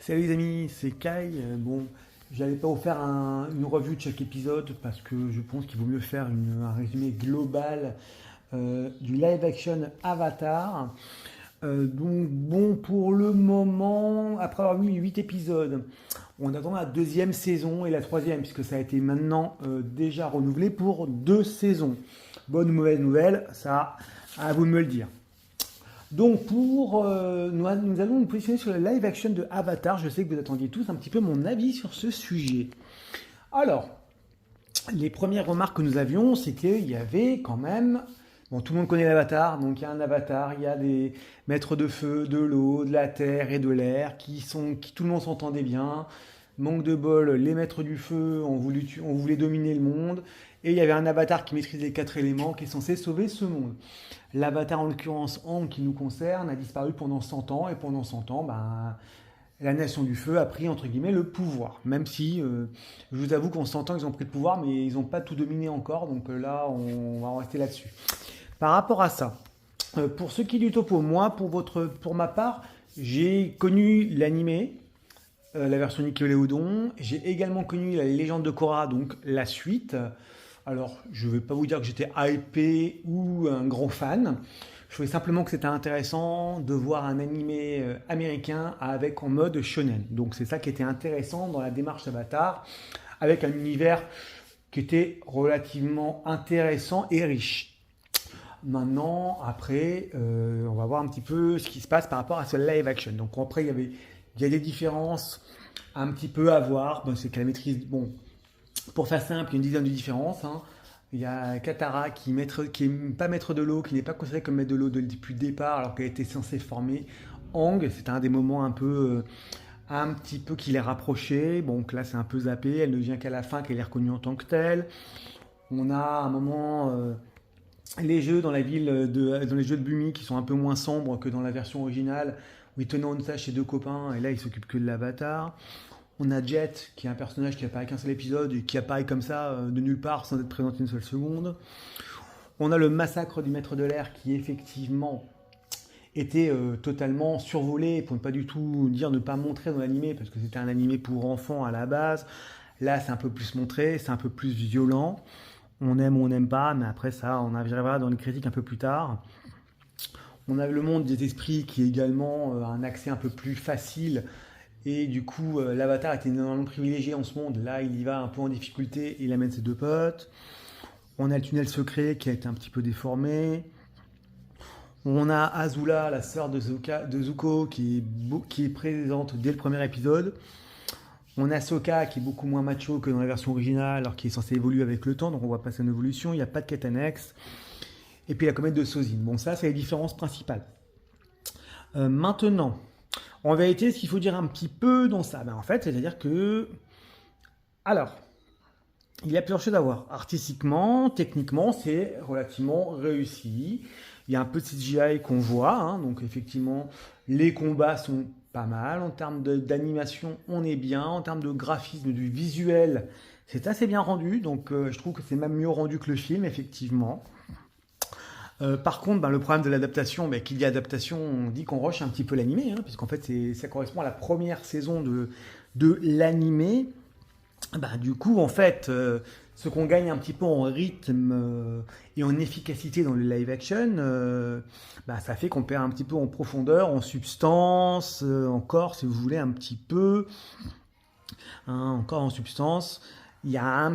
Salut les amis, c'est Kai. Bon, j'allais pas vous faire une revue de chaque épisode parce que je pense qu'il vaut mieux faire un résumé global du live action Avatar. Donc bon, pour le moment, après avoir vu 8 épisodes, on attend la deuxième saison et la troisième puisque ça a été maintenant déjà renouvelé pour 2 saisons. Bonne ou mauvaise nouvelle, ça à vous de me le dire. Donc nous allons nous positionner sur le live action de Avatar. Je sais que vous attendiez tous un petit peu mon avis sur ce sujet. Alors, les premières remarques que nous avions, c'est qu'il y avait quand même... Bon, tout le monde connaît l'avatar, donc il y a un avatar, il y a des maîtres de feu, de l'eau, de la terre et de l'air, qui tout le monde s'entendait bien. Manque de bol, les maîtres du feu on voulait dominer le monde. Et il y avait un avatar qui maîtrise les 4 éléments, qui est censé sauver ce monde. L'avatar, en l'occurrence, Aang, qui nous concerne, a disparu pendant 100 ans. Et pendant 100 ans, la nation du feu a pris, entre guillemets, le pouvoir. Même si, je vous avoue qu'en 100 ans, ils ont pris le pouvoir, mais ils n'ont pas tout dominé encore. Donc là, on va en rester là-dessus. Par rapport à ça, pour ce qui est du topo, moi, pour ma part, j'ai connu l'animé, la version Nickelodeon. J'ai également connu la légende de Korra, donc la suite. Alors, je ne vais pas vous dire que j'étais hypé ou un grand fan. Je trouvais simplement que c'était intéressant de voir un animé américain avec en mode shonen. Donc c'est ça qui était intéressant dans la démarche Avatar, avec un univers qui était relativement intéressant et riche. Maintenant, après, on va voir un petit peu ce qui se passe par rapport à ce live action. Donc après, il y a des différences un petit peu à voir. Bon, c'est qu'elle maîtrise, bon, pour faire simple, il y a une dizaine de différences, hein. Il y a Katara qui n'est pas maître de l'eau, qui n'est pas considérée comme maître de l'eau depuis le départ, alors qu'elle était censée former Aang. C'était un des moments un petit peu qui les rapprochait. Bon, donc là, c'est un peu zappé. Elle ne vient qu'à la fin qu'elle est reconnue en tant que telle. On a un moment les jeux dans dans les jeux de Bumi qui sont un peu moins sombres que dans la version originale, où il tenait en otage ses 2 copains, et là, il s'occupe que de l'avatar. On a Jet, qui est un personnage qui apparaît qu'un seul épisode et qui apparaît comme ça de nulle part sans être présenté une seule seconde. On a le massacre du maître de l'air qui effectivement était totalement survolé, pour ne pas du tout dire ne pas montrer dans l'animé, parce que c'était un animé pour enfants à la base. Là, c'est un peu plus montré, c'est un peu plus violent. On aime ou on n'aime pas, mais après ça, on arrivera dans les critiques un peu plus tard. On a le monde des esprits qui est également un accès un peu plus facile. Et du coup, l'avatar était énormément privilégié en ce monde. Là, il y va un peu en difficulté et il amène ses 2 potes. On a le tunnel secret qui a été un petit peu déformé. On a Azula, la sœur de Zuko, qui est présente dès le premier épisode. On a Sokka qui est beaucoup moins macho que dans la version originale, alors qu'il est censé évoluer avec le temps, donc on voit pas son évolution. Il n'y a pas de quête annexe. Et puis la comète de Sozin. Bon, ça, c'est les différences principales. Maintenant, en vérité, ce qu'il faut dire un petit peu dans ça, en fait, c'est-à-dire que... Alors, il y a plusieurs choses à voir. Artistiquement, techniquement, c'est relativement réussi. Il y a un peu de CGI qu'on voit, hein, donc effectivement, les combats sont pas mal. En termes d'animation, on est bien. En termes de graphisme, du visuel, c'est assez bien rendu. Donc, je trouve que c'est même mieux rendu que le film, effectivement. Par contre, le problème de l'adaptation, qu'il y a adaptation, on dit qu'on rush un petit peu l'animé, hein, puisqu'en fait, ça correspond à la première saison de l'animé. Du coup, en fait, ce qu'on gagne un petit peu en rythme et en efficacité dans le live action, ça fait qu'on perd un petit peu en profondeur, en substance, encore, si vous voulez, un petit peu, hein, encore en substance. Il y a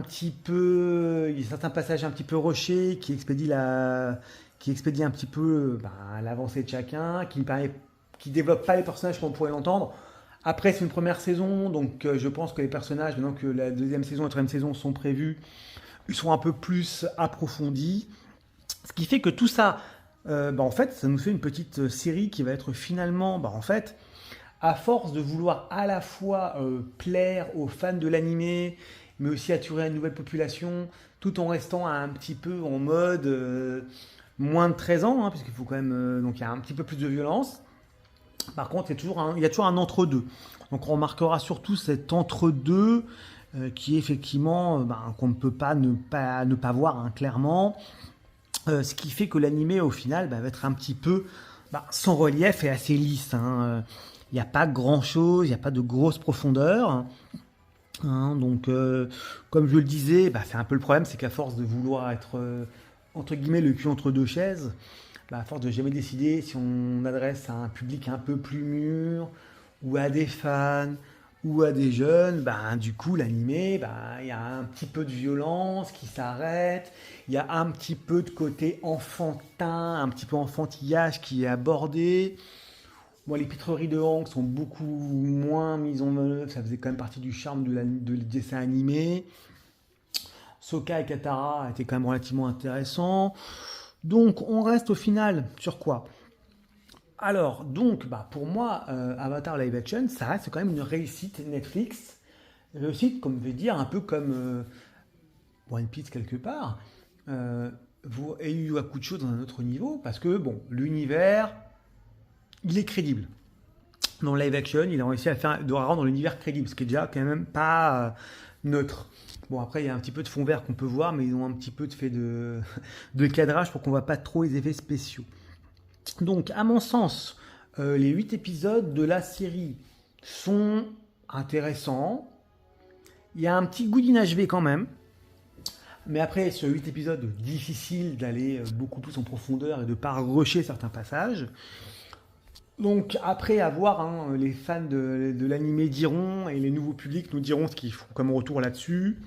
certains passages un petit peu rushés qui expédie un petit peu l'avancée de chacun, qui développe pas les personnages comme on pourrait l'entendre. Après, c'est une première saison, donc je pense que les personnages, maintenant que la deuxième saison et la troisième saison sont prévus, ils sont un peu plus approfondis. Ce qui fait que tout ça, en fait, ça nous fait une petite série qui va être finalement, en fait, à force de vouloir à la fois plaire aux fans de l'animé, mais aussi attirer une nouvelle population, tout en restant un petit peu en mode moins de 13 ans, hein, puisqu'il faut quand même, donc il y a un petit peu plus de violence. Par contre, il y a toujours un entre-deux. Donc on remarquera surtout cet entre-deux qui est effectivement qu'on ne peut pas ne pas voir, hein, clairement. Ce qui fait que l'animé au final va être un petit peu sans relief et assez lisse, hein. Il n'y a pas grand-chose, il n'y a pas de grosse profondeur. Hein, donc, comme je le disais, c'est un peu le problème, c'est qu'à force de vouloir être, entre guillemets, le cul entre deux chaises, à force de jamais décider si on adresse à un public un peu plus mûr, ou à des fans, ou à des jeunes, du coup, l'animé, il y a un petit peu de violence qui s'arrête, il y a un petit peu de côté enfantin, un petit peu enfantillage qui est abordé. Moi, les pitreries de Hank sont beaucoup moins mises en œuvre. Ça faisait quand même partie du charme de dessin animé. Sokka et Katara étaient quand même relativement intéressants. Donc, on reste au final sur quoi? Alors, donc, pour moi, Avatar Live Action, ça reste quand même une réussite Netflix. Réussite, comme je vais dire, un peu comme One Piece quelque part. Et Yu Hakusho dans un autre niveau. Parce que, l'univers, il est crédible. Dans le live action, il a réussi à faire de rendre l'univers crédible, ce qui est déjà quand même pas neutre. Bon, après, il y a un petit peu de fond vert qu'on peut voir, mais ils ont un petit peu fait de cadrage pour qu'on ne voit pas trop les effets spéciaux. Donc, à mon sens, les 8 épisodes de la série sont intéressants. Il y a un petit goût d'inachevé quand même. Mais après, sur 8 épisodes, difficile d'aller beaucoup plus en profondeur et de ne pas rusher certains passages. Donc après avoir, les fans de l'animé diront, et les nouveaux publics nous diront ce qu'ils font comme retour là-dessus.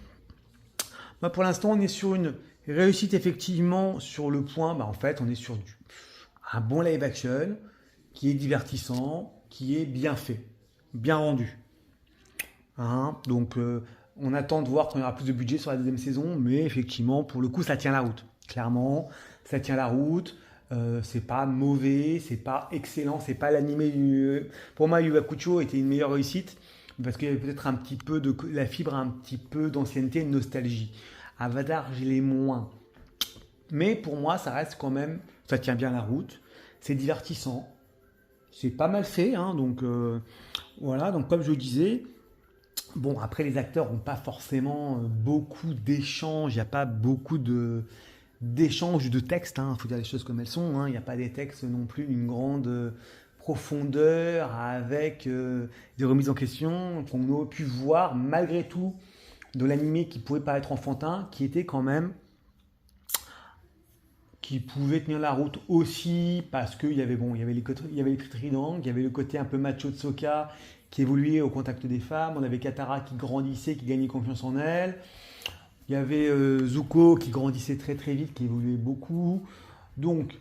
Pour l'instant, on est sur une réussite effectivement sur le point, en fait, on est sur un bon live action qui est divertissant, qui est bien fait, bien rendu. Donc on attend de voir quand il y aura plus de budget sur la deuxième saison, mais effectivement, pour le coup, ça tient la route. Clairement, ça tient la route. C'est pas mauvais, c'est pas excellent, c'est pas l'animé du... Pour moi, Yu Hakusho était une meilleure réussite parce qu'il y avait peut-être un petit peu de la fibre, un petit peu d'ancienneté, de nostalgie. Avatar, je l'ai moins. Mais pour moi, ça reste quand même, ça tient bien la route, c'est divertissant, c'est pas mal fait, donc voilà. Donc comme je le disais, après les acteurs n'ont pas forcément beaucoup d'échanges, il n'y a pas beaucoup d'échanges de textes, il faut dire les choses comme elles sont, il n'y a pas des textes non plus d'une grande profondeur avec des remises en question qu'on aurait pu voir malgré tout de l'animé qui pouvait paraître enfantin, qui était quand même, qui pouvait tenir la route aussi parce qu'il y avait les tridents, il y avait le côté un peu macho de Sokka qui évoluait au contact des femmes, on avait Katara qui grandissait, qui gagnait confiance en elle. Il y avait Zuko qui grandissait très très vite, qui évoluait beaucoup. Donc,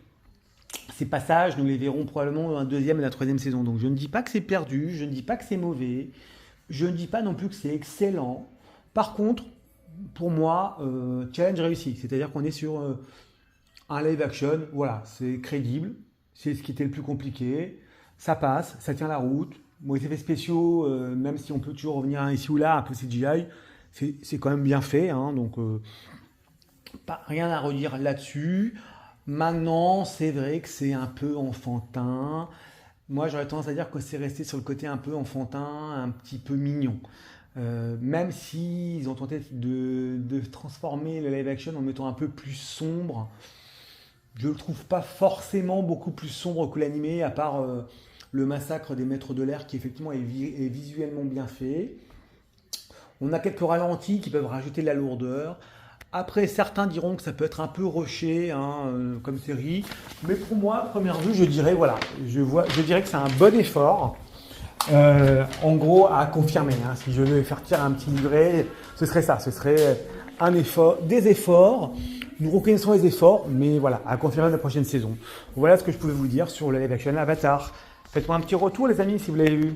ces passages, nous les verrons probablement dans la deuxième et la troisième saison. Donc, je ne dis pas que c'est perdu, je ne dis pas que c'est mauvais, je ne dis pas non plus que c'est excellent. Par contre, pour moi, challenge réussi. C'est-à-dire qu'on est sur un live action, voilà, c'est crédible, c'est ce qui était le plus compliqué. Ça passe, ça tient la route. Les effets spéciaux, même si on peut toujours revenir ici ou là, un peu CGI, c'est quand même bien fait, donc rien à redire là-dessus. Maintenant, c'est vrai que c'est un peu enfantin. Moi, j'aurais tendance à dire que c'est resté sur le côté un peu enfantin, un petit peu mignon. Même s'ils ont tenté de transformer le live action en mettant un peu plus sombre, je ne le trouve pas forcément beaucoup plus sombre que l'animé, à part le massacre des maîtres de l'air qui effectivement est visuellement bien fait. On a quelques ralentis qui peuvent rajouter de la lourdeur. Après, certains diront que ça peut être un peu rushé comme série. Mais pour moi, à première vue, je dirais que c'est un bon effort. En gros, à confirmer. Si je devais faire tirer un petit livret, ce serait ça. Ce serait un effort, des efforts. Nous reconnaissons les efforts, mais voilà, à confirmer la prochaine saison. Voilà ce que je pouvais vous dire sur le live action Avatar. Faites-moi un petit retour, les amis, si vous l'avez vu.